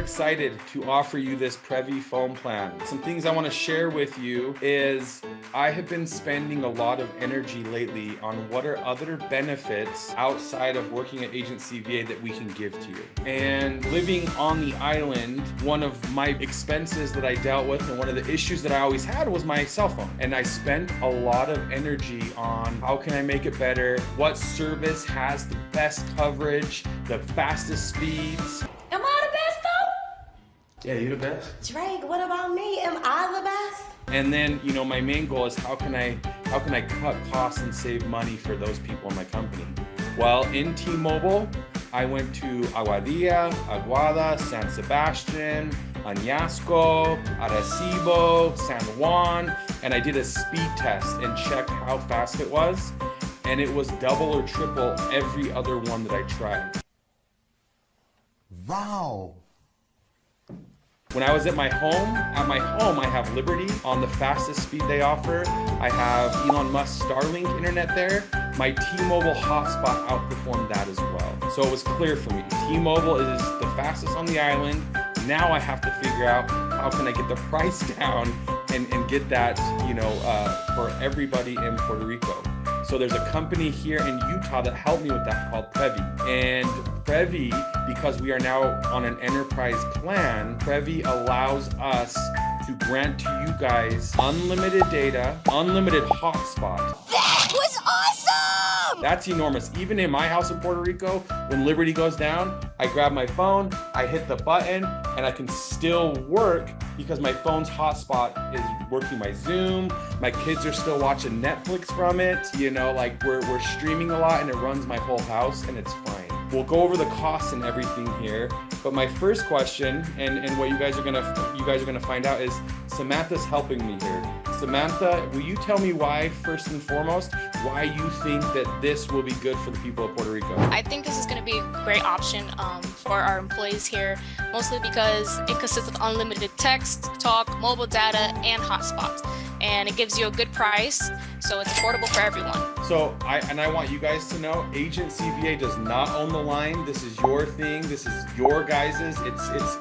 excited to offer you this Previ phone plan. Some things I want to share with you is I have been spending a lot of energy lately on what are other benefits outside of working at Agency VA that we can give to you. And living on the island, one of my expenses that I dealt with and one of the issues that I always had was my cell phone. And I spent a lot of energy on how can I make it better, what service has the best coverage, the fastest speeds. Am I the best though? Yeah, you the best. Drake, what about me? Am I the best? And then, you know, my main goal is how can I cut costs and save money for those people in my company? Well, in T-Mobile, I went to Aguadilla, Aguada, San Sebastian, Añasco, Arecibo, San Juan, and I did a speed test and checked how fast it was. And it was double or triple every other one that I tried. Wow. When I was at my home, I have Liberty on the fastest speed they offer. I have Elon Musk's Starlink internet there. My T-Mobile hotspot outperformed that as well. So it was clear for me. T-Mobile is the fastest on the island. Now I have to figure out how can I get the price down and get that, you know, for everybody in Puerto Rico. So there's a company here in Utah that helped me with that called Previ. And Previ, because we are now on an enterprise plan, Previ allows us to grant to you guys unlimited data, unlimited hotspot. That was awesome! That's enormous. Even in my house in Puerto Rico, when Liberty goes down, I grab my phone, I hit the button, and I can still work because my phone's hotspot is working my Zoom. My kids are still watching Netflix from it. You know, like we're streaming a lot and it runs my whole house and it's fine. We'll go over the costs and everything here. But my first question, and what you guys are gonna find out is Samantha's helping me here. Samantha, will you tell me why, first and foremost, why you think that this will be good for the people of Puerto Rico? I think this is going to be a great option for our employees here, mostly because it consists of unlimited text, talk, mobile data, and hotspots. And it gives you a good price, so it's affordable for everyone. So I want you guys to know, Agency VA does not own the line. This is your thing. This is your guys's.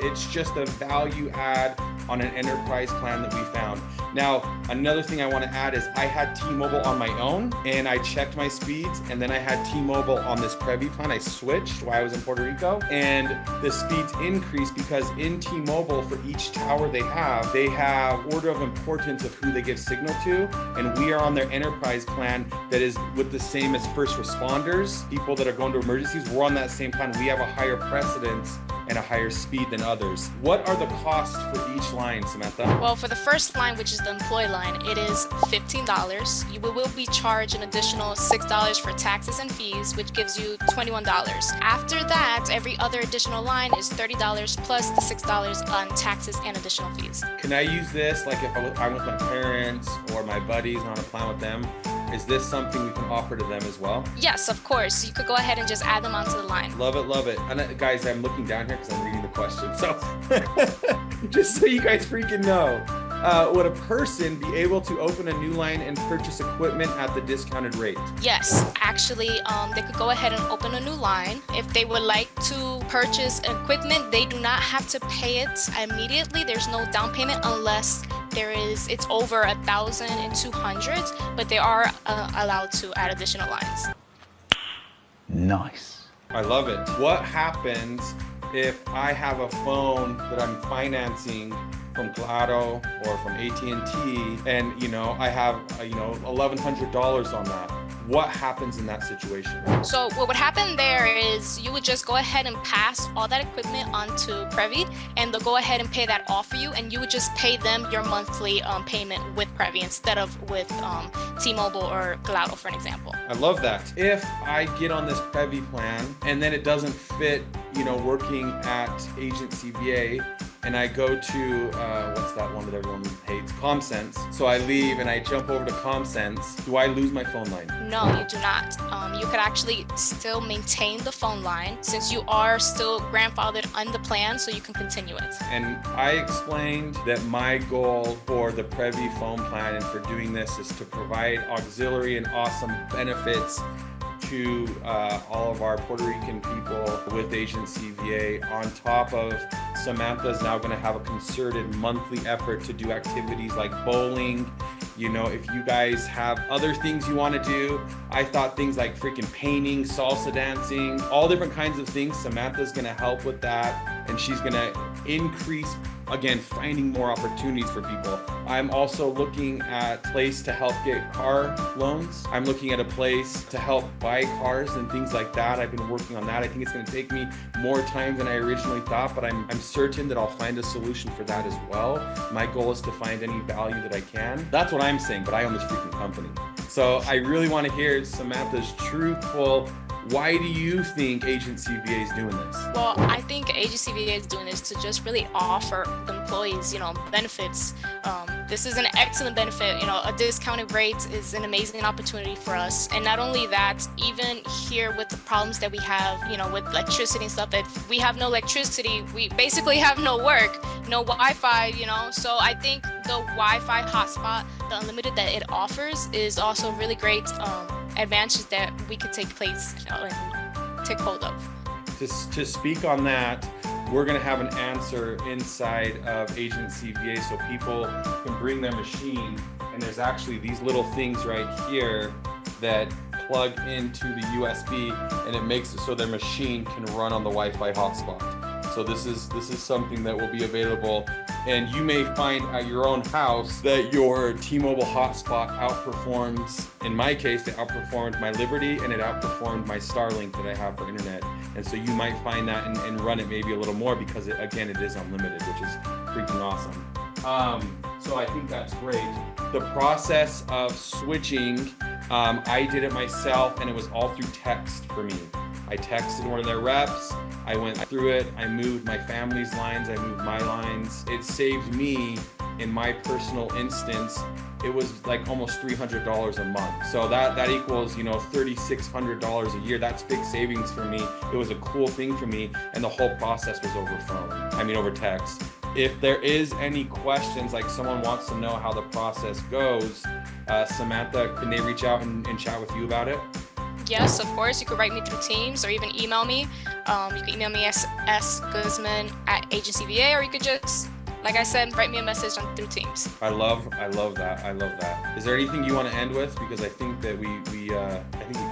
It's just a value add on an enterprise plan that we found. Now, another thing I want to add is I had T-Mobile on my own and I checked my speeds, and then I had T-Mobile on this Previ plan. I switched while I was in Puerto Rico, and the speeds increased because in T-Mobile, for each tower they have order of importance of who they give signal to, and we are on their enterprise plan that is with the same as first responders, people that are going to emergencies. We're on that same plan. We have a higher precedence and a higher speed than others. What are the costs for each line, Samantha? Well, for the first line, which is the employee line, it is $15. You will be charged an additional $6 for taxes and fees, which gives you $21. After that, every other additional line is $30 plus the $6 on taxes and additional fees. Can I use this, like if I'm with my parents or my buddies and on a plan with them? Is this something we can offer to them as well? Yes, of course. You could go ahead and just add them onto the line. Love it, love it. And guys, I'm looking down here because I'm reading the question. So just so you guys freaking know, would a person be able to open a new line and purchase equipment at the discounted rate? Yes, actually, they could go ahead and open a new line. If they would like to purchase equipment, they do not have to pay it immediately. There's no down payment unless it's over 1,200, but they are allowed to add additional lines. Nice. I love it. What happens if I have a phone that I'm financing from Claro or from AT&T, and you know I have $1,100 on that? What happens in that situation? So what would happen there is you would just go ahead and pass all that equipment onto Previ, and they'll go ahead and pay that off for you, and you would just pay them your monthly payment with Previ instead of with T-Mobile or Claro, for an example. I love that. If I get on this Previ plan and then it doesn't fit, you know, working at Agency VA, and I go to, what's that one that everyone hates? ComSense. So I leave and I jump over to ComSense. Do I lose my phone line? No, you do not. You could actually still maintain the phone line since you are still grandfathered on the plan, so you can continue it. And I explained that my goal for the Previ phone plan and for doing this is to provide auxiliary and awesome benefits to all of our Puerto Rican people with Agency VA. On top of, Samantha is now going to have a concerted monthly effort to do activities like bowling. You know, if you guys have other things you want to do, I thought things like freaking painting, salsa dancing, all different kinds of things. Samantha's going to help with that, and she's going to increase, again, finding more opportunities for people. I'm also looking at a place to help get car loans. I'm looking at a place to help buy cars and things like that. I've been working on that. I think it's going to take me more time than I originally thought, but I'm certain that I'll find a solution for that as well. My goal is to find any value that I can. That's what I'm saying, but I own this freaking company. So I really want to hear Samantha's truthful, why do you think Agency VA is doing this? Well, I think Agency VA is doing this to just really offer the employees, benefits. This is an excellent benefit. A discounted rate is an amazing opportunity for us. And not only that, even here with the problems that we have, with electricity and stuff, if we have no electricity, we basically have no work, no Wi-Fi, So I think the Wi-Fi hotspot, the unlimited that it offers, is also a really great advantage that we could take hold of. To speak on that, we're going to have an answer inside of Agency VA so people can bring their machine, and there's actually these little things right here that plug into the USB, and it makes it so their machine can run on the Wi-Fi hotspot. So this is something that will be available, and you may find at your own house that your T-Mobile hotspot outperforms, in my case, it outperformed my Liberty and it outperformed my Starlink that I have for internet. And so you might find that and run it maybe a little more because it is unlimited, which is freaking awesome. So I think that's great. The process of switching, I did it myself, and it was all through text for me. I texted one of their reps, I went through it, I moved my family's lines, I moved my lines. It saved me, in my personal instance, it was like almost $300 a month. So that equals, $3,600 a year. That's big savings for me. It was a cool thing for me, and the whole process was over text. If there is any questions, like someone wants to know how the process goes, Samantha, can they reach out and chat with you about it? Yes, of course. You could write me through Teams or even email me. You can email me at sguzman@agencyva, or you could just, like I said, write me a message through Teams. I love that. Is there anything you want to end with? Because I think that we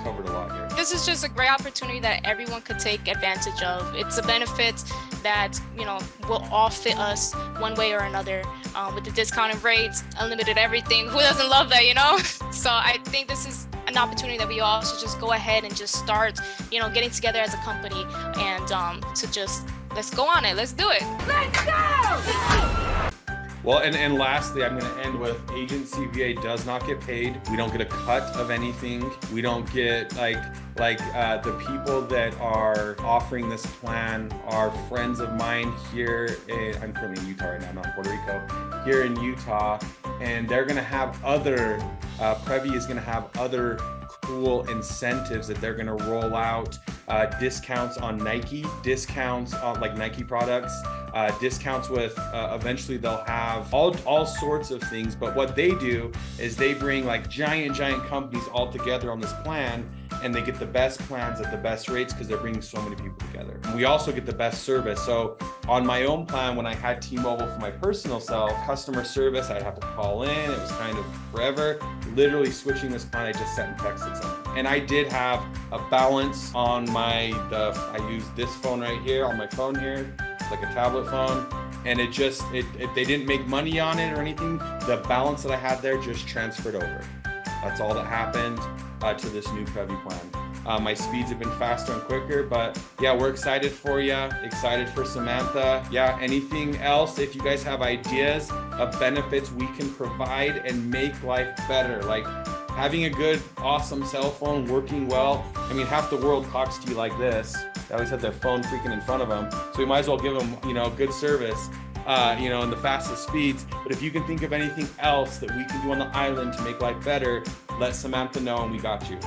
covered a lot here. This is just a great opportunity that everyone could take advantage of. It's a benefit that, will all fit us one way or another. With the discounted rates, unlimited everything. Who doesn't love that, So I think this is an opportunity that we all should just go ahead and just start, getting together as a company and let's go on it. Let's do it. Let's go! Well, and lastly, I'm going to end with Agency VA does not get paid. We don't get a cut of anything. We don't get the people that are offering this plan are friends of mine here. I'm currently in Utah right now, not in Puerto Rico. Here in Utah, and they're going to have other. Previ is going to have other cool incentives that they're going to roll out. Discounts on Nike, discounts on Nike products, discounts with eventually they'll have all sorts of things. But what they do is they bring giant companies all together on this plan, and they get the best plans at the best rates because they're bringing so many people together. And we also get the best service. So on my own plan, when I had T-Mobile for my personal self, customer service, I'd have to call in. It was kind of forever. Literally switching this plan, I just sat and texted something. And I did have a balance on I used this phone right here on my phone here, like a tablet phone. And they didn't make money on it or anything. The balance that I had there just transferred over. That's all that happened to this new Previ plan. My speeds have been faster and quicker, but yeah, we're excited for you. Excited for Samantha. Yeah, anything else? If you guys have ideas of benefits we can provide and make life better, like having a good, awesome cell phone working well. I mean, half the world talks to you like this. They always have their phone freaking in front of them. So we might as well give them, good service, in the fastest speeds. But if you can think of anything else that we can do on the island to make life better, let Samantha know and we got you.